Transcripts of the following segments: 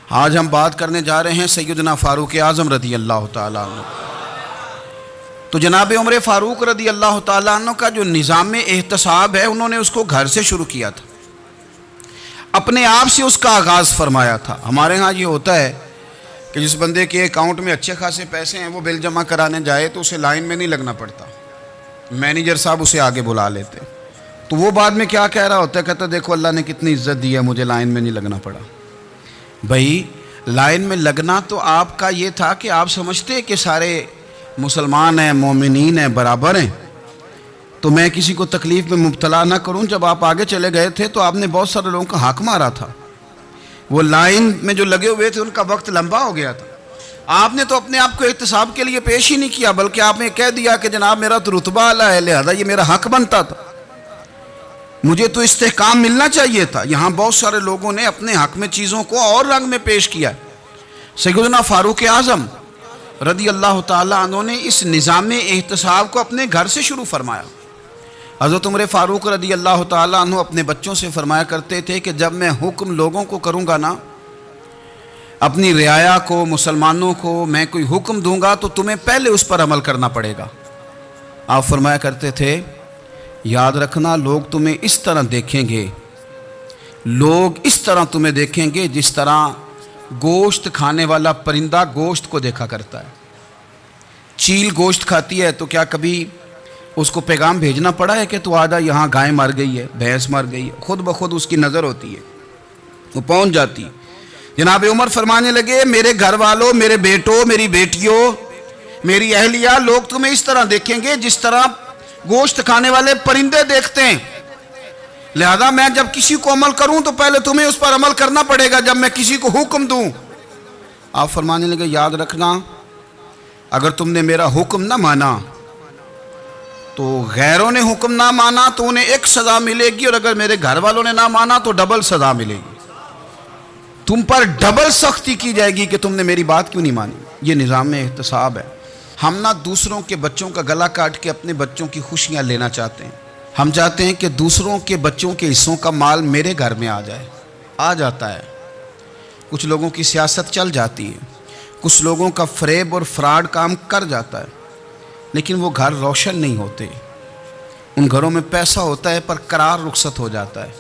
آج ہم بات کرنے جا رہے ہیں سیدنا فاروق اعظم رضی اللہ تعالیٰ عنہ۔ تو جناب عمر فاروق رضی اللہ تعالیٰ عنہ کا جو نظام احتساب ہے انہوں نے اس کو گھر سے شروع کیا تھا، اپنے آپ سے اس کا آغاز فرمایا تھا۔ ہمارے ہاں یہ ہوتا ہے کہ جس بندے کے اکاؤنٹ میں اچھے خاصے پیسے ہیں وہ بل جمع کرانے جائے تو اسے لائن میں نہیں لگنا پڑتا، مینیجر صاحب اسے آگے بلا لیتے، تو وہ بعد میں کیا کہہ رہا ہوتا ہے، کہتا دیکھو اللہ نے کتنی عزت دی ہے، مجھے لائن میں نہیں لگنا پڑا۔ بھائی لائن میں لگنا تو آپ کا یہ تھا کہ آپ سمجھتے کہ سارے مسلمان ہیں، مومنین ہیں، برابر ہیں، تو میں کسی کو تکلیف میں مبتلا نہ کروں۔ جب آپ آگے چلے گئے تھے تو آپ نے بہت سارے لوگوں کا حق مارا تھا، وہ لائن میں جو لگے ہوئے تھے ان کا وقت لمبا ہو گیا تھا، آپ نے تو اپنے آپ کو احتساب کے لیے پیش ہی نہیں کیا، بلکہ آپ نے کہہ دیا کہ جناب میرا تو رتبہ اعلیٰ ہے، لہذا یہ میرا حق بنتا تھا، مجھے تو استحکام ملنا چاہیے تھا۔ یہاں بہت سارے لوگوں نے اپنے حق میں چیزوں کو اور رنگ میں پیش کیا۔ سیدنا فاروق اعظم رضی اللہ تعالیٰ عنہ نے اس نظام احتساب کو اپنے گھر سے شروع فرمایا۔ حضرت عمر فاروق رضی اللہ تعالیٰ عنہ اپنے بچوں سے فرمایا کرتے تھے کہ جب میں حکم لوگوں کو کروں گا نا، اپنی رعایا کو، مسلمانوں کو میں کوئی حکم دوں گا تو تمہیں پہلے اس پر عمل کرنا پڑے گا۔ آپ فرمایا کرتے تھے یاد رکھنا لوگ تمہیں اس طرح دیکھیں گے، لوگ اس طرح تمہیں دیکھیں گے جس طرح گوشت کھانے والا پرندہ گوشت کو دیکھا کرتا ہے۔ چیل گوشت کھاتی ہے تو کیا کبھی اس کو پیغام بھیجنا پڑا ہے کہ تو آجا یہاں گائے مر گئی ہے، بھینس مر گئی ہے؟ خود بخود اس کی نظر ہوتی ہے، وہ پہنچ جاتی ہے۔ جناب عمر فرمانے لگے میرے گھر والوں، میرے بیٹوں، میری بیٹیوں، میری اہلیہ، لوگ تمہیں اس طرح دیکھیں گے جس طرح گوشت کھانے والے پرندے دیکھتے ہیں، لہذا میں جب کسی کو عمل کروں تو پہلے تمہیں اس پر عمل کرنا پڑے گا جب میں کسی کو حکم دوں۔ آپ فرمانے لگے یاد رکھنا اگر تم نے میرا حکم نہ مانا تو غیروں نے حکم نہ مانا تو انہیں ایک سزا ملے گی، اور اگر میرے گھر والوں نے نہ مانا تو ڈبل سزا ملے گی، تم پر ڈبل سختی کی جائے گی کہ تم نے میری بات کیوں نہیں مانی۔ یہ نظام احتساب ہے۔ ہم نہ دوسروں کے بچوں کا گلا کاٹ کے اپنے بچوں کی خوشیاں لینا چاہتے ہیں، ہم چاہتے ہیں کہ دوسروں کے بچوں کے حصوں کا مال میرے گھر میں آ جائے، آ جاتا ہے۔ کچھ لوگوں کی سیاست چل جاتی ہے، کچھ لوگوں کا فریب اور فراڈ کام کر جاتا ہے، لیکن وہ گھر روشن نہیں ہوتے۔ ان گھروں میں پیسہ ہوتا ہے پر قرار رخصت ہو جاتا ہے،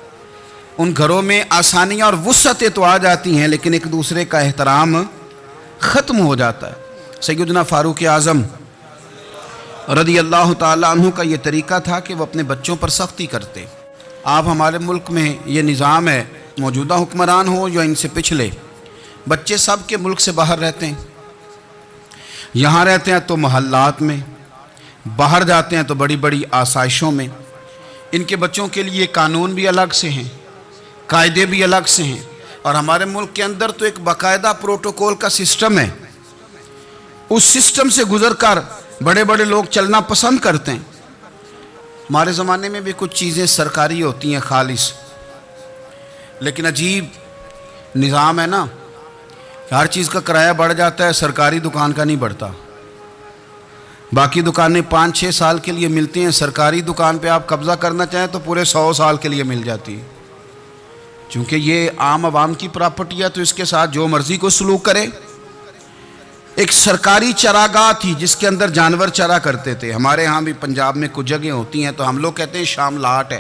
ان گھروں میں آسانیاں اور وسعتیں تو آ جاتی ہیں لیکن ایک دوسرے کا احترام ختم ہو جاتا ہے۔ سیدنا فاروق اعظم رضی اللہ تعالیٰ عنہ کا یہ طریقہ تھا کہ وہ اپنے بچوں پر سختی کرتے۔ آپ ہمارے ملک میں یہ نظام ہے، موجودہ حکمران ہو یا ان سے پچھلے، بچے سب کے ملک سے باہر رہتے ہیں، یہاں رہتے ہیں تو محلات میں، باہر جاتے ہیں تو بڑی بڑی آسائشوں میں۔ ان کے بچوں کے لیے قانون بھی الگ سے ہیں، قاعدے بھی الگ سے ہیں، اور ہمارے ملک کے اندر تو ایک باقاعدہ پروٹوکول کا سسٹم ہے، اس سسٹم سے گزر کر بڑے بڑے لوگ چلنا پسند کرتے ہیں۔ ہمارے زمانے میں بھی کچھ چیزیں سرکاری ہوتی ہیں خالص، لیکن عجیب نظام ہے نا، ہر چیز کا کرایہ بڑھ جاتا ہے، سرکاری دکان کا نہیں بڑھتا۔ باقی دکانیں 5-6 سال کے لیے ملتی ہیں، سرکاری دکان پہ آپ قبضہ کرنا چاہیں تو پورے 100 سال کے لیے مل جاتی ہے، چونکہ یہ عام عوام کی پراپرٹی ہے تو اس کے ساتھ جو مرضی کو سلوک کرے۔ ایک سرکاری چراگاہ تھی جس کے اندر جانور چرا کرتے تھے، ہمارے ہاں بھی پنجاب میں کچھ جگہیں ہوتی ہیں تو ہم لوگ کہتے ہیں شام لاٹ ہے،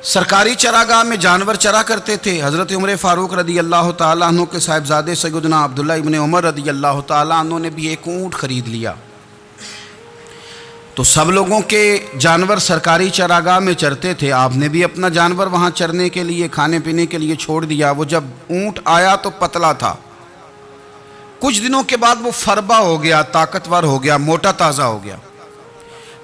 سرکاری چراگاہ میں جانور چرا کرتے تھے۔ حضرت عمر فاروق رضی اللہ تعالیٰ عنہ کے صاحبزادے سیدنا عبداللہ ابن عمر رضی اللہ تعالیٰ عنہ نے بھی ایک اونٹ خرید لیا، تو سب لوگوں کے جانور سرکاری چراگاہ میں چرتے تھے، آپ نے بھی اپنا جانور وہاں چرنے کے لیے، کھانے پینے کے لیے چھوڑ دیا۔ وہ جب اونٹ آیا تو پتلا تھا، کچھ دنوں کے بعد وہ فربا ہو گیا، طاقتور ہو گیا، موٹا تازہ ہو گیا۔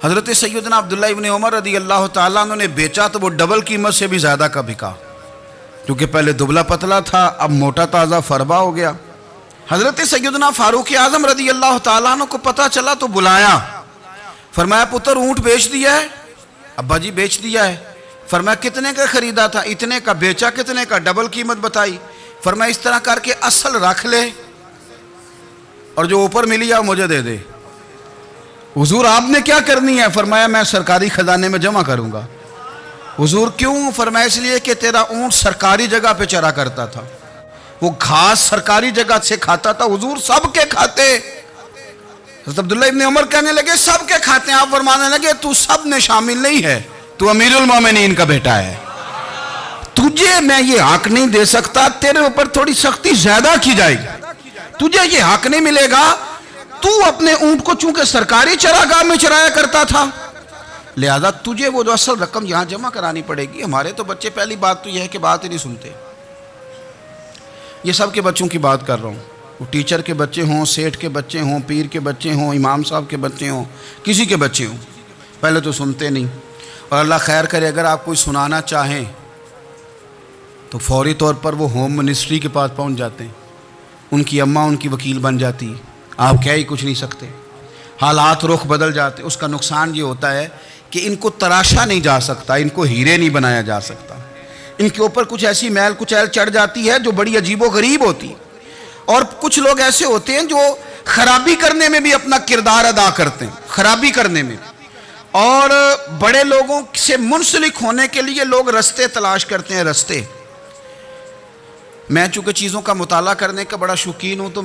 حضرت سیدنا عبداللہ ابن عمر رضی اللہ تعالیٰ عنہ نے بیچا تو وہ ڈبل قیمت سے بھی زیادہ کا بکا، کیونکہ پہلے دبلا پتلا تھا، اب موٹا تازہ فربا ہو گیا۔ حضرت سیدنا فاروق اعظم رضی اللہ تعالیٰ عنہ کو پتہ چلا تو بلایا، فرمایا پتر اونٹ بیچ دیا ہے؟ ابا جی بیچ دیا ہے۔ فرمایا کتنے کا خریدا تھا؟ اتنے کا۔ بیچا کتنے کا؟ ڈبل قیمت بتائی۔ فرمایا اس طرح کر کے اصل رکھ لے اور جو اوپر ملی ہے مجھے دے دے۔ حضور آپ نے کیا کرنی ہے؟ فرمایا میں سرکاری خزانے میں جمع کروں گا۔ حضور کیوں؟ فرمایا اس لیے کہ تیرا اونٹ سرکاری جگہ پہ چرا کرتا تھا، وہ گھاس سرکاری جگہ سے کھاتا تھا، حضور سب کے کھاتے۔ حضرت عبداللہ ابن عمر کہنے لگے سب کے کھاتے ہیں، آپ فرمانے لگے تو سب میں شامل نہیں ہے، تو امیر المومنین کا بیٹا ہے، تجھے میں یہ حق نہیں دے سکتا، تیرے اوپر تھوڑی سختی زیادہ کی جائے گی، تجھے یہ حق نہیں ملے گا، تو اپنے اونٹ کو چونکہ سرکاری چراگاہ میں چرایا کرتا تھا، لہذا تجھے وہ جو اصل رقم یہاں جمع کرانی پڑے گی۔ ہمارے تو بچے پہلی بات تو یہ ہے کہ بات ہی نہیں سنتے، یہ سب کے بچوں کی بات کر رہا ہوں، وہ ٹیچر کے بچے ہوں، سیٹھ کے بچے ہوں، پیر کے بچے ہوں، امام صاحب کے بچے ہوں، کسی کے بچے ہوں، پہلے تو سنتے نہیں، اور اللہ خیر کرے اگر آپ کوئی سنانا چاہیں تو فوری طور پر وہ ہوم منسٹری کے پاس پہنچ جاتے ہیں، ان کی اماں ان کی وکیل بن جاتی ہے، آپ کہہ ہی کچھ نہیں سکتے، حالات رخ بدل جاتے۔ اس کا نقصان یہ ہوتا ہے کہ ان کو تراشا نہیں جا سکتا، ان کو ہیرے نہیں بنایا جا سکتا، ان کے اوپر کچھ ایسی میل کچیل چڑھ جاتی ہے جو بڑی عجیب و غریب ہوتی ہے، اور کچھ لوگ ایسے ہوتے ہیں جو خرابی کرنے میں بھی اپنا کردار ادا کرتے ہیں، خرابی کرنے میں، اور بڑے لوگوں سے منسلک ہونے کے لیے لوگ رستے تلاش کرتے ہیں، رستے۔ میں چونکہ چیزوں کا مطالعہ کرنے کا بڑا شوقین ہوں، تو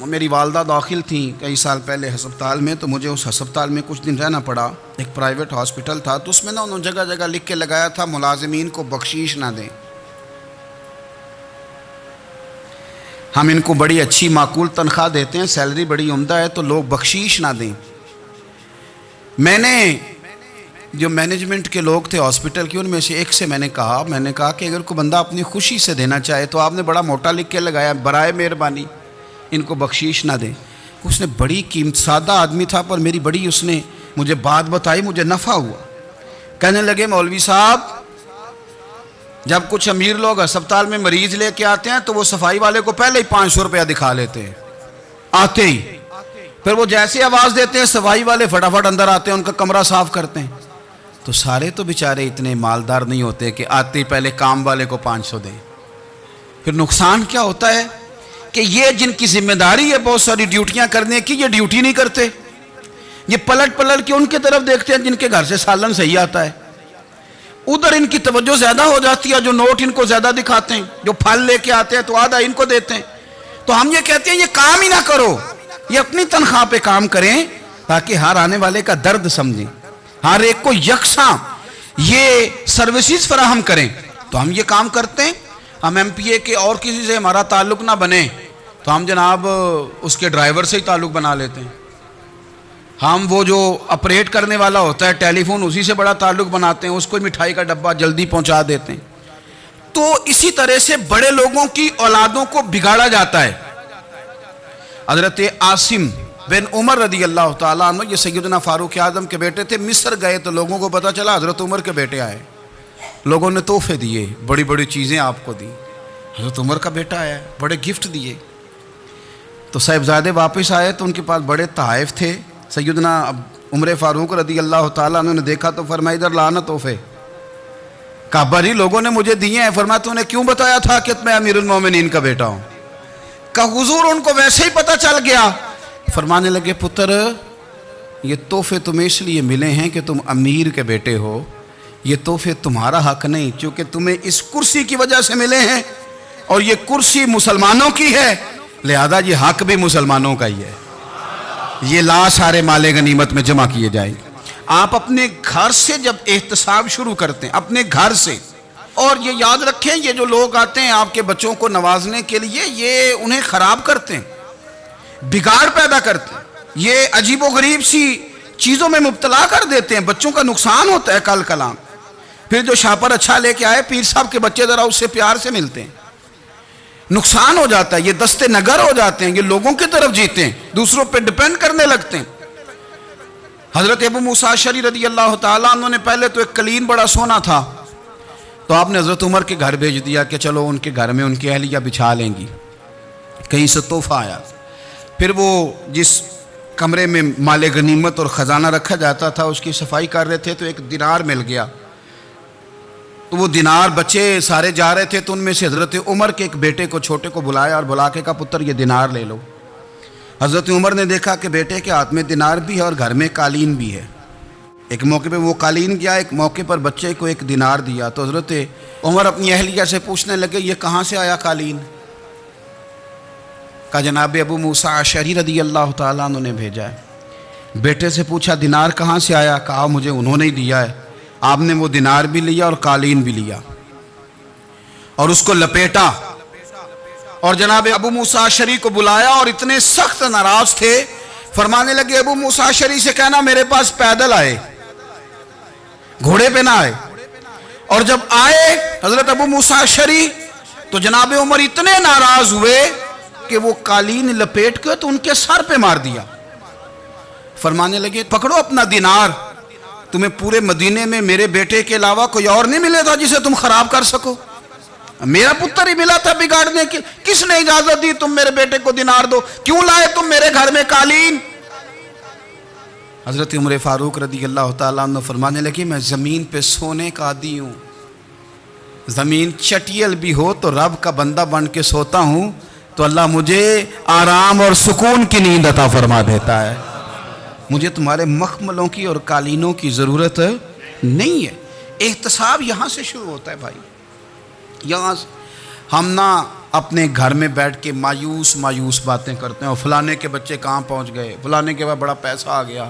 میری والدہ داخل تھیں کئی سال پہلے ہسپتال میں، تو مجھے اس ہسپتال میں کچھ دن رہنا پڑا، ایک پرائیویٹ ہاسپٹل تھا، تو اس میں انہوں نے جگہ جگہ لکھ کے لگایا تھا ملازمین کو بخشیش نہ دیں، ہم ان کو بڑی اچھی معقول تنخواہ دیتے ہیں، سیلری بڑی عمدہ ہے، تو لوگ بخشیش نہ دیں۔ میں نے جو مینجمنٹ کے لوگ تھے ہاسپٹل کے، ان میں سے ایک سے میں نے کہا کہ اگر کوئی بندہ اپنی خوشی سے دینا چاہے تو آپ نے بڑا موٹا لکھ کے لگایا برائے مہربانی ان کو بخشیش نہ دیں۔ اس نے بڑی قیمت، سادہ آدمی تھا پر میری بڑی اس نے مجھے بات بتائی، مجھے نفع ہوا۔ کہنے لگے مولوی صاحب جب کچھ امیر لوگ ہسپتال میں مریض لے کے آتے ہیں تو وہ صفائی والے کو پہلے ہی 500 روپیہ دکھا لیتے ہیں آتے ہی، پھر وہ جیسے آواز دیتے ہیں صفائی والے فٹافٹ اندر آتے ہیں، ان کا کمرہ صاف کرتے ہیں، تو سارے تو بیچارے اتنے مالدار نہیں ہوتے کہ آتے ہی پہلے کام والے کو 500 دیں۔ پھر نقصان کیا ہوتا ہے کہ یہ جن کی ذمہ داری ہے بہت ساری ڈیوٹیاں کرنے کی، یہ ڈیوٹی نہیں کرتے، یہ پلٹ کے ان کی طرف دیکھتے ہیں جن کے گھر سے سالن صحیح آتا ہے، ادھر ان کی توجہ زیادہ ہو جاتی ہے، جو نوٹ ان کو زیادہ دکھاتے ہیں، جو پھل لے کے آتے ہیں تو آدھا ان کو دیتے ہیں۔ تو ہم یہ کہتے ہیں یہ کام ہی نہ کرو، یہ اپنی تنخواہ پہ کام کریں تاکہ ہر آنے والے کا درد سمجھیں، ہر ایک کو یکساں یہ سروسز فراہم کریں۔ تو ہم یہ کام کرتے ہیں، ہم ایم پی اے کے اور کسی سے ہمارا تعلق نہ بنے تو ہم جناب اس کے ڈرائیور سے ہی تعلق بنا لیتے ہیں، ہم وہ جو آپریٹ کرنے والا ہوتا ہے ٹیلی فون اسی سے بڑا تعلق بناتے ہیں، اس کو مٹھائی کا ڈبہ جلدی پہنچا دیتے ہیں۔ تو اسی طرح سے بڑے لوگوں کی اولادوں کو بگاڑا جاتا ہے۔ حضرت عاصم بن عمر رضی اللہ تعالیٰ عنہ، یہ سیدنا فاروق اعظم کے بیٹے تھے، مصر گئے تو لوگوں کو پتہ چلا حضرت عمر کے بیٹے آئے، لوگوں نے تحفے دیے، بڑی بڑی چیزیں آپ کو دی، حضرت عمر کا بیٹا آیا، بڑے گفٹ دیے۔ تو صاحبزادے واپس آئے تو ان کے پاس بڑے تحائف تھے، سیدنا عمر فاروق رضی اللہ تعالیٰ عنہ نے دیکھا تو فرمایا ادھر لانا تحفے، کہا بھائی لوگوں نے مجھے دیے ہیں، فرمایا تو نے کیوں بتایا تھا کہ میں امیر المومنین کا بیٹا ہوں؟ کہا حضور ان کو ویسے ہی پتہ چل گیا۔ فرمانے لگے پتر یہ تحفے تمہیں اس لیے ملے ہیں کہ تم امیر کے بیٹے ہو، یہ تحفے تمہارا حق نہیں، چونکہ تمہیں اس کرسی کی وجہ سے ملے ہیں اور یہ کرسی مسلمانوں کی ہے، لہذا یہ حق بھی مسلمانوں کا ہی ہے، یہ لا سارے مال غنیمت میں جمع کیے جائیں گے۔ آپ اپنے گھر سے جب احتساب شروع کرتے ہیں، اپنے گھر سے، اور یہ یاد رکھیں یہ جو لوگ آتے ہیں آپ کے بچوں کو نوازنے کے لیے، یہ انہیں خراب کرتے ہیں، بگاڑ پیدا کرتے ہیں، یہ عجیب و غریب سی چیزوں میں مبتلا کر دیتے ہیں، بچوں کا نقصان ہوتا ہے کل کلام۔ پھر جو شاپر اچھا لے کے آئے پیر صاحب کے بچے ذرا اس سے پیار سے ملتے ہیں، نقصان ہو جاتا ہے، یہ دستے نگر ہو جاتے ہیں، یہ لوگوں کی طرف جیتے ہیں، دوسروں پہ ڈیپینڈ کرنے لگتے ہیں۔ حضرت ابو موسیٰ اشعری رضی اللہ تعالیٰ عنہ نے پہلے تو ایک قلین بڑا سونا تھا، تو آپ نے حضرت عمر کے گھر بھیج دیا کہ چلو ان کے گھر میں ان کی اہلیہ بچھا لیں گی، کہیں سے تحفہ آیا۔ پھر وہ جس کمرے میں مال غنیمت اور خزانہ رکھا جاتا تھا اس کی صفائی کر رہے تھے تو ایک دینار مل گیا، تو وہ دینار بچے سارے جا رہے تھے، تو ان میں سے حضرت عمر کے ایک بیٹے کو چھوٹے کو بلایا اور بلا کے کہا پتر یہ دینار لے لو۔ حضرت عمر نے دیکھا کہ بیٹے کے ہاتھ میں دینار بھی ہے اور گھر میں قالین بھی ہے، ایک موقع پہ وہ قالین گیا، ایک موقع پر بچے کو ایک دینار دیا، تو حضرت عمر اپنی اہلیہ سے پوچھنے لگے یہ کہاں سے آیا قالین؟ کہا جناب ابو موسیٰ اشعری رضی اللہ تعالیٰ عنہ نے بھیجا ہے۔ بیٹے سے پوچھا دینار کہاں سے آیا؟ کہا مجھے انہوں نے ہی دیا ہے۔ آپ نے وہ دینار بھی لیا اور قالین بھی لیا اور اس کو لپیٹا، اور جناب ابو موسیٰ اشعری کو بلایا اور اتنے سخت ناراض تھے، فرمانے لگے ابو موسیٰ اشعری سے کہنا میرے پاس پیدل آئے، گھوڑے پہ نہ آئے۔ اور جب آئے حضرت ابو موسیٰ اشعری تو جناب عمر اتنے ناراض ہوئے کہ وہ قالین لپیٹ کے تو ان کے سر پہ مار دیا۔ فرمانے لگے پکڑو اپنا دینار، تمہیں پورے مدینے میں میرے بیٹے کے علاوہ کوئی اور نہیں ملے تھا جسے تم خراب کر سکو، میرا پتر ہی ملا تھا بگاڑنے کی، کس نے اجازت دی تم میرے بیٹے کو دینار دو؟ کیوں لائے تم میرے گھر میں قالین؟ حضرت عمر فاروق رضی اللہ تعالیٰ عنہ فرمانے لگے میں زمین پہ سونے کا عادی ہوں، زمین چٹیل بھی ہو تو رب کا بندہ بن کے سوتا ہوں تو اللہ مجھے آرام اور سکون کی نیند عطا فرما دیتا ہے، مجھے تمہارے مخملوں کی اور قالینوں کی ضرورت نہیں ہے۔ احتساب یہاں سے شروع ہوتا ہے بھائی، یہاں ہم نہ اپنے گھر میں بیٹھ کے مایوس باتیں کرتے ہیں، اور فلانے کے بچے کہاں پہنچ گئے، فلانے کے بعد بڑا پیسہ آ گیا،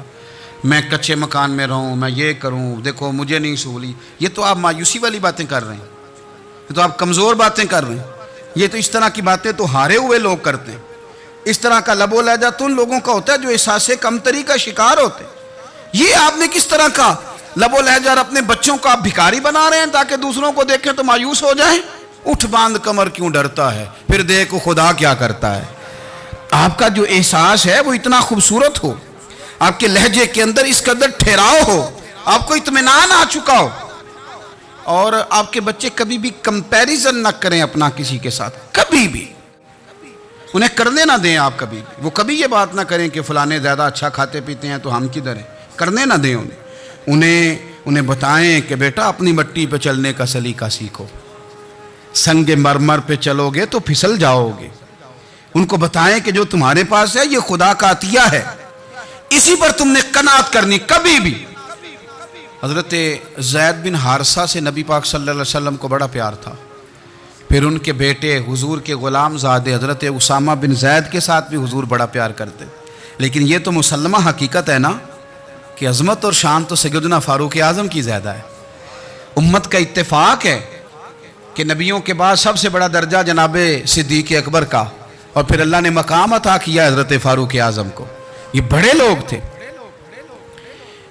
میں کچے مکان میں رہوں، میں یہ کروں، دیکھو مجھے نہیں سہولی۔ یہ تو آپ مایوسی والی باتیں کر رہے ہیں، یہ تو آپ کمزور باتیں کر رہے ہیں، یہ تو اس طرح کی باتیں تو ہارے ہوئے لوگ کرتے ہیں۔ اس طرح کا لب و لہجہ تو ان لوگوں کا ہوتا ہے جو احساس کمتری کا شکار ہوتے ہیں۔ یہ آپ نے کس طرح کا لب و لہجہ، اور اپنے بچوں کو آپ بھکاری بنا رہے ہیں تاکہ دوسروں کو دیکھیں تو مایوس ہو جائیں۔ اٹھ باندھ کمر کیوں ڈرتا ہے، پھر دیکھو خدا کیا کرتا ہے۔ آپ کا جو احساس ہے وہ اتنا خوبصورت ہو، آپ کے لہجے کے اندر اس قدر ٹھہراؤ ہو، آپ کو اطمینان آ چکا ہو، اور آپ کے بچے کبھی بھی کمپیریزن نہ کریں اپنا کسی کے ساتھ، کبھی بھی انہیں کرنے نہ دیں۔ آپ کبھی وہ کبھی یہ بات نہ کریں کہ فلانے زیادہ اچھا کھاتے پیتے ہیں تو ہم کدھر ہیں، کرنے نہ دیں انہیں بتائیں کہ بیٹا اپنی مٹی پہ چلنے کا سلیقہ سیکھو، سنگ مرمر پہ چلو گے تو پھسل جاؤ گے۔ ان کو بتائیں کہ جو تمہارے پاس ہے یہ خدا کا عطیہ ہے، اسی پر تم نے قناعت کرنی کبھی بھی۔ حضرت زید بن حارثہ سے نبی پاک صلی اللہ علیہ وسلم کو بڑا پیار تھا، پھر ان کے بیٹے حضور کے غلام زادے حضرت اسامہ بن زید کے ساتھ بھی حضور بڑا پیار کرتے، لیکن یہ تو مسلمہ حقیقت ہے نا کہ عظمت اور شان تو سیدنا فاروق اعظم کی زیادہ ہے۔ امت کا اتفاق ہے کہ نبیوں کے بعد سب سے بڑا درجہ جناب صدیق اکبر کا، اور پھر اللہ نے مقام عطا کیا حضرت فاروق اعظم کو، یہ بڑے لوگ تھے۔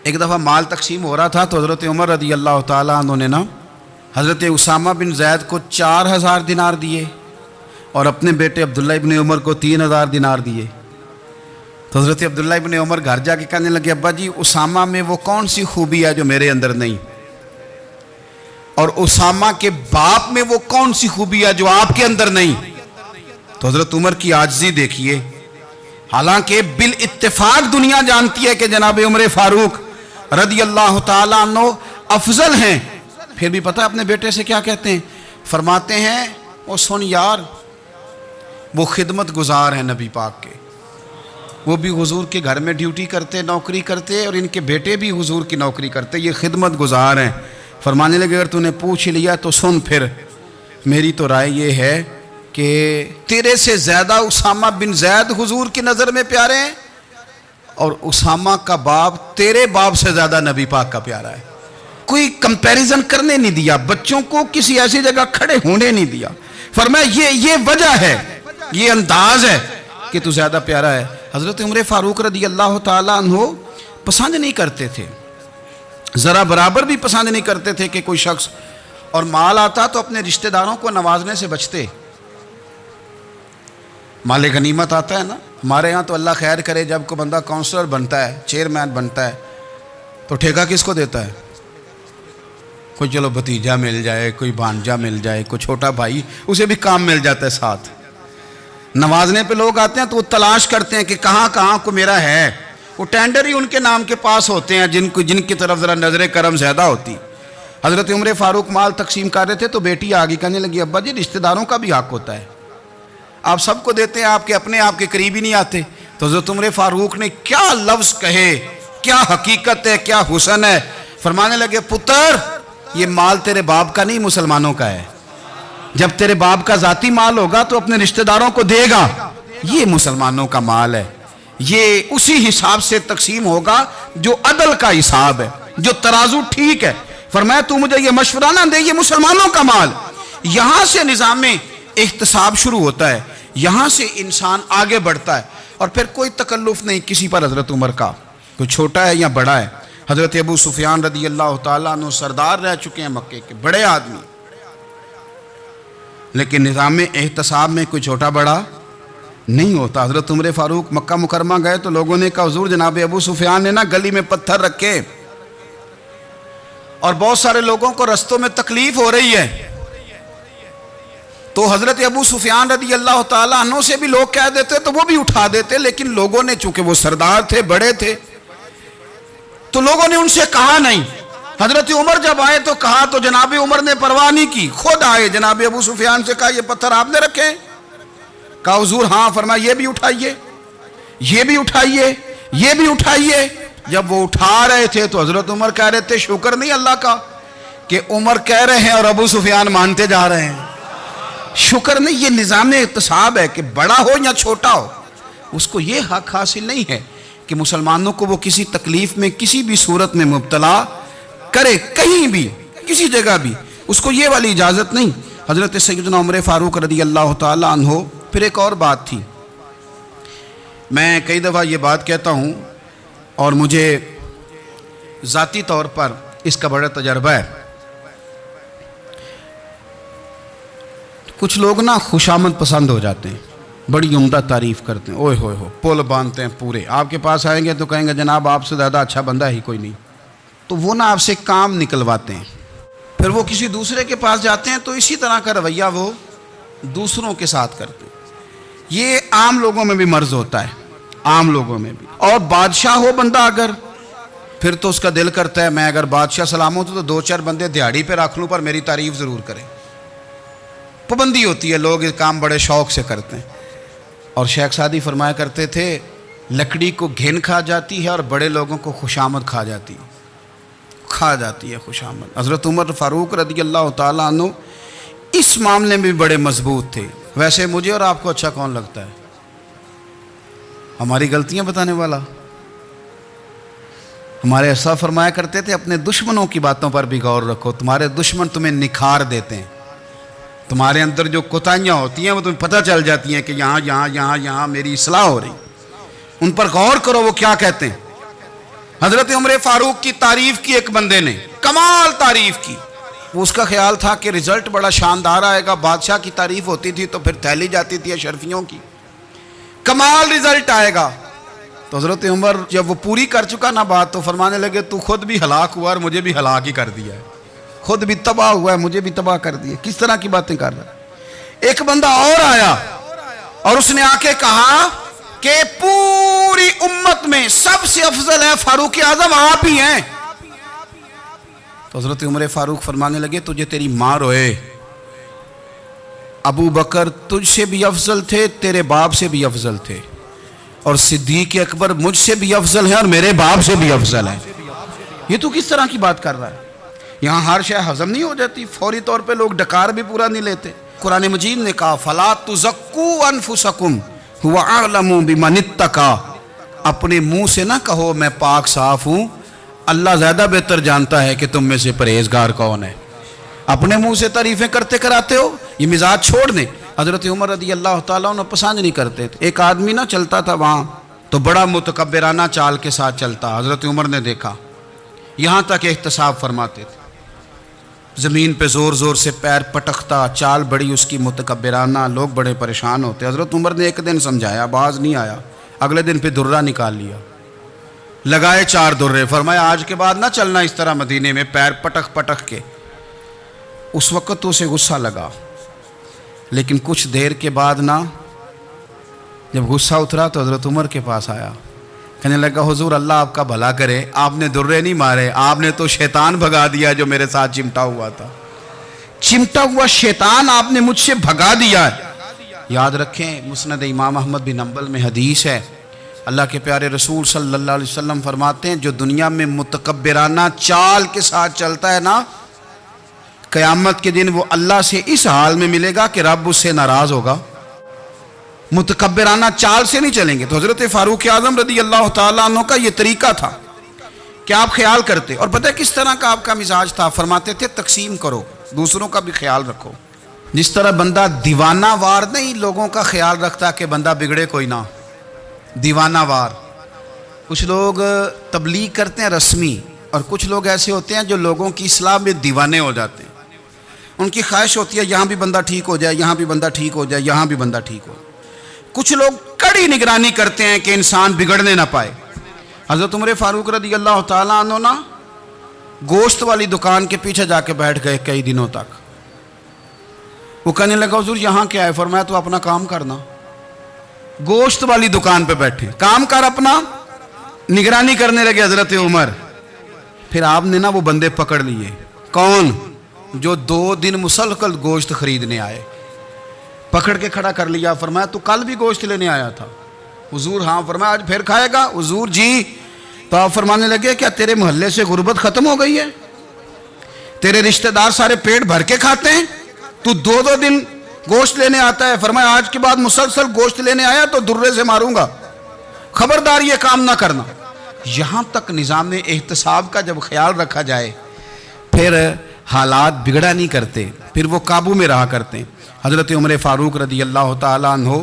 ایک دفعہ مال تقسیم ہو رہا تھا تو حضرت عمر رضی اللہ تعالیٰ عنہ نے حضرت اسامہ بن زید کو 4000 دینار دیے اور اپنے بیٹے عبداللہ ابن عمر کو 3000 دینار دیے۔ تو حضرت عبداللہ ابن عمر گھر جا کے کہنے لگے ابا جی اسامہ میں وہ کون سی خوبی ہے جو میرے اندر نہیں، اور اسامہ کے باپ میں وہ کون سی خوبی ہے جو آپ کے اندر نہیں۔ تو حضرت عمر کی عاجزی دیکھیے، حالانکہ بالاتفاق دنیا جانتی ہے کہ جناب عمر فاروق رضی اللہ تعالیٰ عنہ افضل ہیں، پھر بھی پتہ اپنے بیٹے سے کیا کہتے ہیں؟ فرماتے ہیں وہ سن یار، وہ خدمت گزار ہیں نبی پاک کے، وہ بھی حضور کے گھر میں ڈیوٹی کرتے، نوکری کرتے، اور ان کے بیٹے بھی حضور کی نوکری کرتے، یہ خدمت گزار ہیں۔ فرمانے لگے اگر تو نے پوچھ لیا تو سن، پھر میری تو رائے یہ ہے کہ تیرے سے زیادہ اسامہ بن زید حضور کی نظر میں پیارے ہیں، اور اسامہ کا باپ تیرے باپ سے زیادہ نبی پاک کا پیارا ہے۔ کوئی کمپیریزن کرنے نہیں دیا، بچوں کو کسی ایسی جگہ کھڑے ہونے نہیں دیا، فرمایا یہ وجہ ہے، یہ انداز ہے کہ تو زیادہ پیارا ہے۔ حضرت عمر فاروق رضی اللہ تعالیٰ عنہ پسند نہیں کرتے تھے، ذرا برابر بھی پسند نہیں کرتے تھے کہ کوئی شخص اور مال آتا تو اپنے رشتہ داروں کو نوازنے سے بچتے۔ مال غنیمت آتا ہے نا، ہمارے ہاں تو اللہ خیر کرے جب کوئی بندہ کونسلر بنتا ہے، چیئرمین بنتا ہے تو ٹھیکہ کس کو دیتا ہے؟ کوئی چلو بھتیجا مل جائے، کوئی بھانجا مل جائے، کوئی چھوٹا بھائی، اسے بھی کام مل جاتا ہے ساتھ۔ نوازنے پہ لوگ آتے ہیں تو وہ تلاش کرتے ہیں کہ کہاں کو میرا ہے، وہ ٹینڈر ہی ان کے نام کے پاس ہوتے ہیں جن کی طرف ذرا نظر کرم زیادہ ہوتی۔ حضرت عمر فاروق مال تقسیم کر رہے تھے تو بیٹی آگے کہنے لگی ابا جی رشتہ داروں کا بھی حق ہوتا ہے، آپ سب کو دیتے ہیں، آپ کے اپنے آپ کے قریب ہی نہیں آتے۔ تو حضرت عمر فاروق نے کیا لفظ کہے، کیا حقیقت ہے، کیا حسن ہے، فرمانے لگے پتر یہ مال تیرے باپ کا نہیں مسلمانوں کا ہے، جب تیرے باپ کا ذاتی مال ہوگا تو اپنے رشتہ داروں کو دے گا، یہ مسلمانوں کا مال ہے، یہ اسی حساب سے تقسیم ہوگا جو عدل کا حساب ہے، جو ترازو ٹھیک ہے۔ فرمایا تو مجھے یہ مشورہ نہ دے، یہ مسلمانوں کا مال۔ یہاں سے نظام احتساب شروع ہوتا ہے، یہاں سے انسان آگے بڑھتا ہے، اور پھر کوئی تکلف نہیں کسی پر حضرت عمر کا، کوئی چھوٹا ہے یا بڑا ہے۔ حضرت ابو سفیان رضی اللہ تعالیٰ عنہ سردار رہ چکے ہیں مکے کے، بڑے آدمی، لیکن نظام احتساب میں کوئی چھوٹا بڑا نہیں ہوتا۔ حضرت عمر فاروق مکہ مکرمہ گئے تو لوگوں نے کہا حضور جناب ابو سفیان نے نا گلی میں پتھر رکھے اور بہت سارے لوگوں کو رستوں میں تکلیف ہو رہی ہے، تو حضرت ابو سفیان رضی اللہ تعالیٰ عنہ سے بھی لوگ کہہ دیتے تو وہ بھی اٹھا دیتے، لیکن لوگوں نے چونکہ وہ سردار تھے، بڑے تھے، تو لوگوں نے ان سے کہا نہیں۔ حضرت عمر جب آئے تو کہا تو جناب عمر نے پرواہ نہیں کی، خود آئے جناب ابو سفیان سے کہا یہ پتھر آپ نے رکھے؟ کہا حضور ہاں۔ فرمایا یہ بھی اٹھائیے، یہ بھی اٹھائیے، یہ بھی اٹھائیے۔ جب وہ اٹھا رہے تھے تو حضرت عمر کہہ رہے تھے شکر نہیں اللہ کا کہ عمر کہہ رہے ہیں اور ابو سفیان مانتے جا رہے ہیں، شکر نہیں۔ یہ نظام احتساب ہے کہ بڑا ہو یا چھوٹا ہو، اس کو یہ حق حاصل نہیں ہے کہ مسلمانوں کو وہ کسی تکلیف میں کسی بھی صورت میں مبتلا کرے، کہیں بھی کسی جگہ بھی، اس کو یہ والی اجازت نہیں۔ حضرت سیدنا عمر فاروق رضی اللہ تعالیٰ عنہ۔ پھر ایک اور بات تھی، میں کئی دفعہ یہ بات کہتا ہوں اور مجھے ذاتی طور پر اس کا بڑا تجربہ ہے۔ کچھ لوگ نا خوشامد پسند ہو جاتے ہیں، بڑی عمدہ تعریف کرتے ہیں، اوئے ہوئے ہو پول باندھتے ہیں پورے، آپ کے پاس آئیں گے تو کہیں گے جناب آپ سے زیادہ اچھا بندہ ہی کوئی نہیں، تو وہ نا آپ سے کام نکلواتے ہیں۔ پھر وہ کسی دوسرے کے پاس جاتے ہیں تو اسی طرح کا رویہ وہ دوسروں کے ساتھ کرتے ہیں۔ یہ عام لوگوں میں بھی مرض ہوتا ہے، عام لوگوں میں بھی۔ اور بادشاہ ہو بندہ اگر، پھر تو اس کا دل کرتا ہے میں اگر بادشاہ سلام ہوتا تو دو چار بندے دیہڑی پہ رکھ لوں پر میری تعریف ضرور کریں۔ پابندی ہوتی ہے، لوگ یہ کام بڑے شوق سے کرتے ہیں۔ اور شیخ سعدی فرمایا کرتے تھے لکڑی کو گھن کھا جاتی ہے اور بڑے لوگوں کو خوشامد کھا جاتی ہے خوشامد۔ حضرت عمر فاروق رضی اللہ تعالیٰ عنہ اس معاملے میں بھی بڑے مضبوط تھے۔ ویسے مجھے اور آپ کو اچھا کون لگتا ہے؟ ہماری غلطیاں بتانے والا؟ ہمارے ایسا فرمایا کرتے تھے اپنے دشمنوں کی باتوں پر بھی غور رکھو، تمہارے دشمن تمہیں نکھار دیتے ہیں، تمہارے اندر جو کوتاہیاں ہوتی ہیں وہ تمہیں پتہ چل جاتی ہیں کہ یہاں یہاں یہاں یہاں میری اصلاح ہو رہی، ان پر غور کرو وہ کیا کہتے ہیں۔ حضرت عمر فاروق کی تعریف کی ایک بندے نے، کمال تعریف کی، وہ اس کا خیال تھا کہ رزلٹ بڑا شاندار آئے گا، بادشاہ کی تعریف ہوتی تھی تو پھر تھیلی جاتی تھی اشرفیوں کی، کمال رزلٹ آئے گا۔ تو حضرت عمر جب وہ پوری کر چکا نا بات تو فرمانے لگے تو خود بھی ہلاک ہوا اور مجھے بھی ہلاک ہی کر دیا ہے، خود بھی تباہ ہوا ہے مجھے بھی تباہ کر دیا۔ کس طرح کی باتیں کر رہا ہے؟ ایک بندہ اور آیا اور اس نے آ کے کہا کہ پوری امت میں سب سے افضل ہے فاروق اعظم آپ ہی ہیں۔ تو حضرت عمر فاروق فرمانے لگے تجھے تیری ماں روئے، ابو بکر تجھ سے بھی افضل تھے، تیرے باپ سے بھی افضل تھے، اور صدیق اکبر مجھ سے بھی افضل ہیں اور میرے باپ سے بھی افضل ہیں۔ یہ تو کس طرح کی بات کر رہا ہے؟ یہاں ہر شے ہضم نہیں ہو جاتی، فوری طور پہ لوگ ڈکار بھی پورا نہیں لیتے۔ قرآن مجید نے کہا فَلَا تُزَكُّوا أَنفُسَكُمْ هُوَ أَعْلَمُ بِمَنِ اتَّقَىٰ، اپنے منہ سے نہ کہو میں پاک صاف ہوں، اللہ زیادہ بہتر جانتا ہے کہ تم میں سے پرہیزگار کون ہے۔ اپنے منہ سے تعریفیں کرتے کراتے ہو، یہ مزاج چھوڑ دیں۔ حضرت عمر رضی اللہ تعالیٰ عنہ پسند نہیں کرتے تھے۔ ایک آدمی نہ چلتا تھا وہاں تو بڑا متکبرانہ چال کے ساتھ چلتا، حضرت عمر نے دیکھا، یہاں تک احتساب فرماتے تھے، زمین پہ زور زور سے پیر پٹکتا، چال بڑی اس کی متکبرانہ، لوگ بڑے پریشان ہوتے۔ حضرت عمر نے ایک دن سمجھایا، باز نہیں آیا، اگلے دن پہ درہ نکال لیا، لگائے 4 درے، فرمایا آج کے بعد نہ چلنا اس طرح مدینے میں پیر پٹک پٹک کے۔ اس وقت تو اسے غصہ لگا، لیکن کچھ دیر کے بعد نا جب غصہ اترا تو حضرت عمر کے پاس آیا، کہنے لگا حضور اللہ آپ کا بھلا کرے، آپ نے درے نہیں مارے، آپ نے تو شیطان بھگا دیا جو میرے ساتھ چمٹا ہوا تھا، چمٹا ہوا شیطان آپ نے مجھ سے بھگا دیا ہے۔ یاد رکھیں مسند امام احمد بن حنبل میں حدیث ہے، اللہ کے پیارے رسول صلی اللہ علیہ وسلم فرماتے ہیں جو دنیا میں متکبرانہ چال کے ساتھ چلتا ہے نا، قیامت کے دن وہ اللہ سے اس حال میں ملے گا کہ رب اس سے ناراض ہوگا، متکبرانہ چال سے نہیں چلیں گے. تو حضرت فاروق اعظم رضی اللہ تعالیٰ عنہ کا یہ طریقہ تھا کہ آپ خیال کرتے. اور پتہ ہے کس طرح کا آپ کا مزاج تھا؟ فرماتے تھے تقسیم کرو، دوسروں کا بھی خیال رکھو. جس طرح بندہ دیوانہ وار نہیں لوگوں کا خیال رکھتا کہ بندہ بگڑے کوئی نہ، دیوانہ وار. کچھ لوگ تبلیغ کرتے ہیں رسمی، اور کچھ لوگ ایسے ہوتے ہیں جو لوگوں کی اصلاح میں دیوانے ہو جاتے ہیں. ان کی خواہش ہوتی ہے یہاں بھی بندہ ٹھیک ہو جائے، یہاں بھی بندہ ٹھیک ہو جائے، یہاں بھی بندہ ٹھیک ہو. کچھ لوگ کڑی نگرانی کرتے ہیں کہ انسان بگڑنے نہ پائے. حضرت عمر فاروق رضی اللہ تعالیٰ عنہ نا گوشت والی دکان کے پیچھے جا کے بیٹھ گئے کئی دنوں تک. وہ کہنے لگا حضور یہاں کیا ہے؟ فرمایا تو اپنا کام کرنا. گوشت والی دکان پہ بیٹھے، کام کر اپنا. نگرانی کرنے لگے حضرت عمر. پھر آپ نے نا وہ بندے پکڑ لیے. کون؟ جو 2 دن مسلسل گوشت خریدنے آئے. پکڑ کے کھڑا کر لیا. فرمایا تو کل بھی گوشت لینے آیا تھا؟ حضور ہاں. فرمایا آج پھر کھائے گا؟ حضور جی. تو آپ فرمانے لگے کیا تیرے محلے سے غربت ختم ہو گئی ہے؟ تیرے رشتہ دار سارے پیٹ بھر کے کھاتے ہیں، تو 2 دن گوشت لینے آتا ہے؟ فرمایا آج کے بعد مسلسل گوشت لینے آیا تو درے سے ماروں گا، خبردار یہ کام نہ کرنا. یہاں تک نظام احتساب کا جب خیال رکھا جائے پھر حالات بگڑا نہیں کرتے، پھر وہ قابو میں رہا کرتے. حضرت عمر فاروق رضی اللہ تعالیٰ عنہ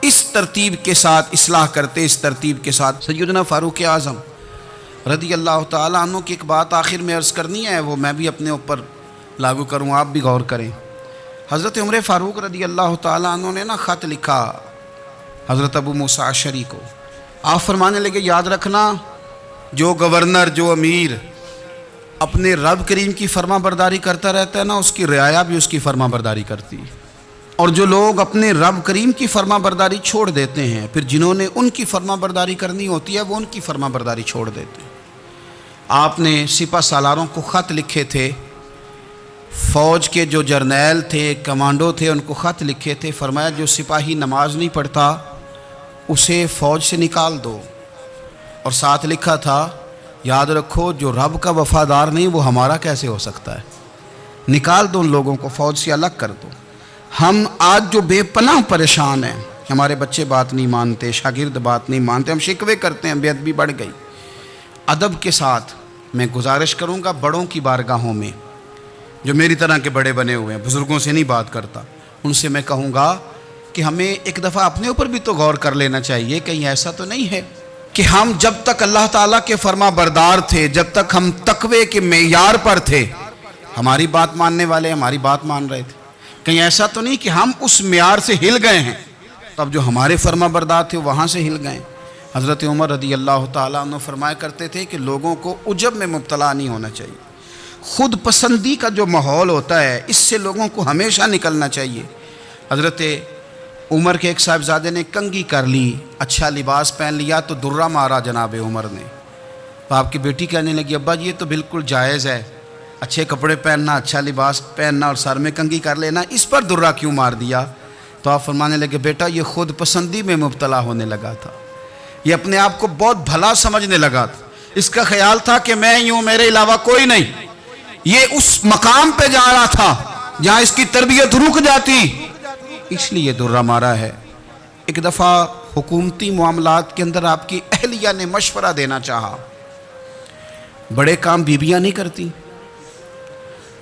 اس ترتیب کے ساتھ اصلاح کرتے، اس ترتیب کے ساتھ. سیدنا فاروق اعظم رضی اللہ تعالیٰ عنہ کی ایک بات آخر میں عرض کرنی ہے، وہ میں بھی اپنے اوپر لاگو کروں، آپ بھی غور کریں. حضرت عمر فاروق رضی اللہ تعالیٰ عنہ نے نا خط لکھا حضرت ابو موسیٰ اشعری کو. آپ فرمانے لگے یاد رکھنا جو گورنر، جو امیر اپنے رب کریم کی فرما برداری کرتا رہتا ہے نا، اس کی رعایا بھی اس کی فرما برداری کرتی ہے. اور جو لوگ اپنے رب کریم کی فرما برداری چھوڑ دیتے ہیں، پھر جنہوں نے ان کی فرما برداری کرنی ہوتی ہے وہ ان کی فرما برداری چھوڑ دیتے ہیں. آپ نے سپہ سالاروں کو خط لکھے تھے، فوج کے جو جرنیل تھے، کمانڈو تھے، ان کو خط لکھے تھے. فرمایا جو سپاہی نماز نہیں پڑھتا اسے فوج سے نکال دو. اور ساتھ لکھا تھا یاد رکھو جو رب کا وفادار نہیں وہ ہمارا کیسے ہو سکتا ہے، نکال دو ان لوگوں کو، فوج سے الگ کر دو. ہم آج جو بے پناہ پریشان ہیں، ہمارے بچے بات نہیں مانتے، شاگرد بات نہیں مانتے، ہم شکوے کرتے ہیں، بے ادبی بڑھ گئی. ادب کے ساتھ میں گزارش کروں گا بڑوں کی بارگاہوں میں، جو میری طرح کے بڑے بنے ہوئے ہیں، بزرگوں سے نہیں بات کرتا، ان سے میں کہوں گا کہ ہمیں ایک دفعہ اپنے اوپر بھی تو غور کر لینا چاہیے. کہیں ایسا تو نہیں ہے کہ ہم جب تک اللہ تعالیٰ کے فرما بردار تھے، جب تک ہم تقوی کے معیار پر تھے، ہماری بات ماننے والے ہماری بات مان رہے تھے. کہیں ایسا تو نہیں کہ ہم اس معیار سے ہل گئے ہیں، تب جو ہمارے فرما بردار تھے وہاں سے ہل گئے. حضرت عمر رضی اللہ تعالیٰ عنہ فرمایا کرتے تھے کہ لوگوں کو عجب میں مبتلا نہیں ہونا چاہیے. خود پسندی کا جو ماحول ہوتا ہے اس سے لوگوں کو ہمیشہ نکلنا چاہیے. حضرت عمر کے ایک صاحبزادے نے کنگھی کر لی، اچھا لباس پہن لیا تو درہ مارا جناب عمر نے. تو آپ کی بیٹی کہنے لگی ابا جی یہ تو بالکل جائز ہے، اچھے کپڑے پہننا، اچھا لباس پہننا اور سر میں کنگھی کر لینا، اس پر درہ کیوں مار دیا؟ تو آپ فرمانے لگے بیٹا یہ خود پسندی میں مبتلا ہونے لگا تھا، یہ اپنے آپ کو بہت بھلا سمجھنے لگا تھا. اس کا خیال تھا کہ میں یوں، میرے علاوہ کوئی نہیں. یہ اس مقام پہ جا رہا تھا جہاں اس کی تربیت رک جاتی، اس لیے درہ مارا ہے. ایک دفعہ حکومتی معاملات کے اندر آپ کی اہلیہ نے مشورہ دینا چاہا. بڑے کام بیویاں نہیں کرتی،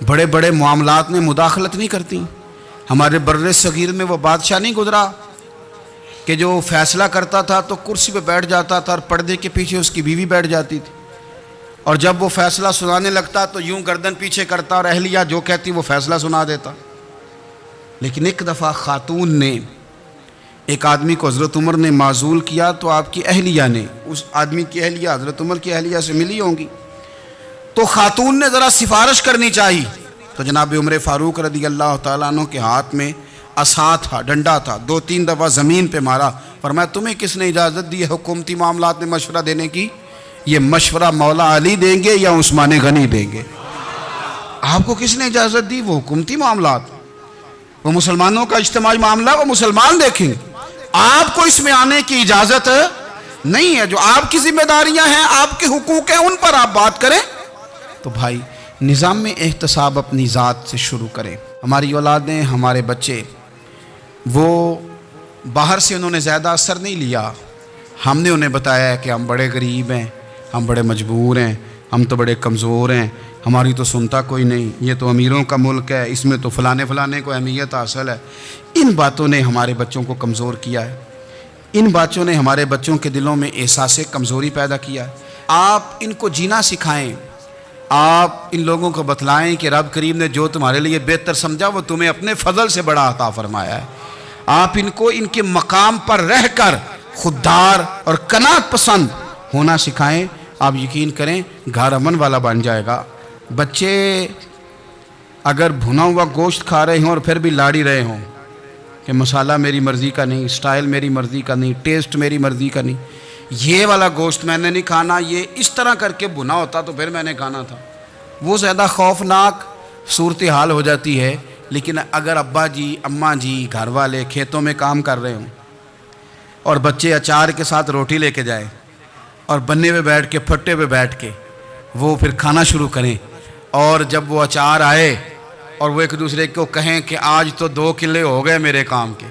بڑے بڑے معاملات میں مداخلت نہیں کرتی. ہمارے بر صغیر میں وہ بادشاہ نہیں گزرا کہ جو فیصلہ کرتا تھا تو کرسی پہ بیٹھ جاتا تھا اور پردے کے پیچھے اس کی بیوی بیٹھ جاتی تھی، اور جب وہ فیصلہ سنانے لگتا تو یوں گردن پیچھے کرتا اور اہلیہ جو کہتی وہ فیصلہ سنا دیتا. لیکن ایک دفعہ خاتون نے ایک آدمی کو حضرت عمر نے معزول کیا تو آپ کی اہلیہ نے، اس آدمی کی اہلیہ حضرت عمر کی اہلیہ سے ملی ہوں گی، تو خاتون نے ذرا سفارش کرنی چاہی. تو جناب عمر فاروق رضی اللہ تعالیٰ عنہ کے ہاتھ میں عصا تھا، ڈنڈا تھا، 2-3 دفعہ زمین پہ مارا. فرمایا تمہیں کس نے اجازت دی ہے حکومتی معاملات میں مشورہ دینے کی؟ یہ مشورہ مولا علی دیں گے یا عثمان غنی دیں گے؟ آپ کو کس نے اجازت دی؟ وہ حکومتی معاملات، وہ مسلمانوں کا اجتماعی معاملہ، وہ مسلمان دیکھیں گے. آپ کو اس میں آنے کی اجازت نہیں ہے. جو آپ کی ذمہ داریاں ہیں، آپ کے حقوق ہیں، ان پر آپ بات کریں. تو بھائی نظام میں احتساب اپنی ذات سے شروع کریں. ہماری اولادیں، ہمارے بچے وہ باہر سے انہوں نے زیادہ اثر نہیں لیا. ہم نے انہیں بتایا کہ ہم بڑے غریب ہیں, ہم بڑے مجبور ہیں, ہم تو بڑے کمزور ہیں, ہماری تو سنتا کوئی نہیں, یہ تو امیروں کا ملک ہے, اس میں تو فلانے کو اہمیت حاصل ہے. ان باتوں نے ہمارے بچوں کو کمزور کیا ہے. ان باتوں نے ہمارے بچوں کے دلوں میں احساس کمزوری پیدا کیا ہے. آپ ان کو جینا سکھائیں. آپ ان لوگوں کو بتلائیں کہ رب کریم نے جو تمہارے لیے بہتر سمجھا وہ تمہیں اپنے فضل سے بڑا عطا فرمایا ہے. آپ ان کو ان کے مقام پر رہ کر خوددار اور قناعت پسند ہونا سکھائیں. آپ یقین کریں گھر امن والا بن جائے گا. بچے اگر بھنا ہوا گوشت کھا رہے ہوں اور پھر بھی لاڑی رہے ہوں کہ مسالہ میری مرضی کا نہیں, سٹائل میری مرضی کا نہیں, ٹیسٹ میری مرضی کا نہیں, یہ والا گوشت میں نے نہیں کھانا, یہ اس طرح کر کے بھنا ہوتا تو پھر میں نے کھانا تھا, وہ زیادہ خوفناک صورتحال ہو جاتی ہے. لیکن اگر ابا جی اماں جی گھر والے کھیتوں میں کام کر رہے ہوں اور بچے اچار کے ساتھ روٹی لے کے جائیں اور بننے پہ بیٹھ کے پھٹے پہ بیٹھ کے وہ پھر کھانا شروع کریں, اور جب وہ اچار آئے اور وہ ایک دوسرے کو کہیں کہ آج تو 2 کلے ہو گئے میرے کام کے,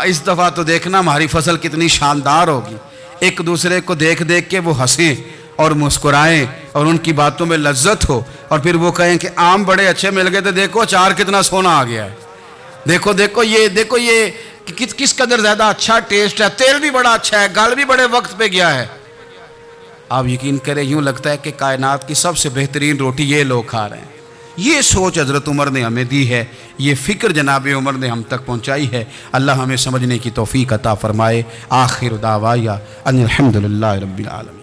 اس دفعہ تو دیکھنا ہماری فصل کتنی شاندار ہوگی. ایک دوسرے کو دیکھ دیکھ کے وہ ہنسیں اور مسکرائیں اور ان کی باتوں میں لذت ہو, اور پھر وہ کہیں کہ آم بڑے اچھے مل گئے تھے, دیکھو اچار کتنا سونا آ گیا ہے, دیکھو یہ کس قدر زیادہ اچھا ٹیسٹ ہے, تیل بھی بڑا اچھا ہے, گل بھی بڑے وقت پہ گیا ہے. آپ یقین کریں یوں لگتا ہے کہ کائنات کی سب سے بہترین روٹی یہ لوگ کھا رہے ہیں. یہ سوچ حضرت عمر نے ہمیں دی ہے, یہ فکر جناب عمر نے ہم تک پہنچائی ہے. اللہ ہمیں سمجھنے کی توفیق عطا فرمائے. آخر دعوایا ان الحمدللہ رب العالمین.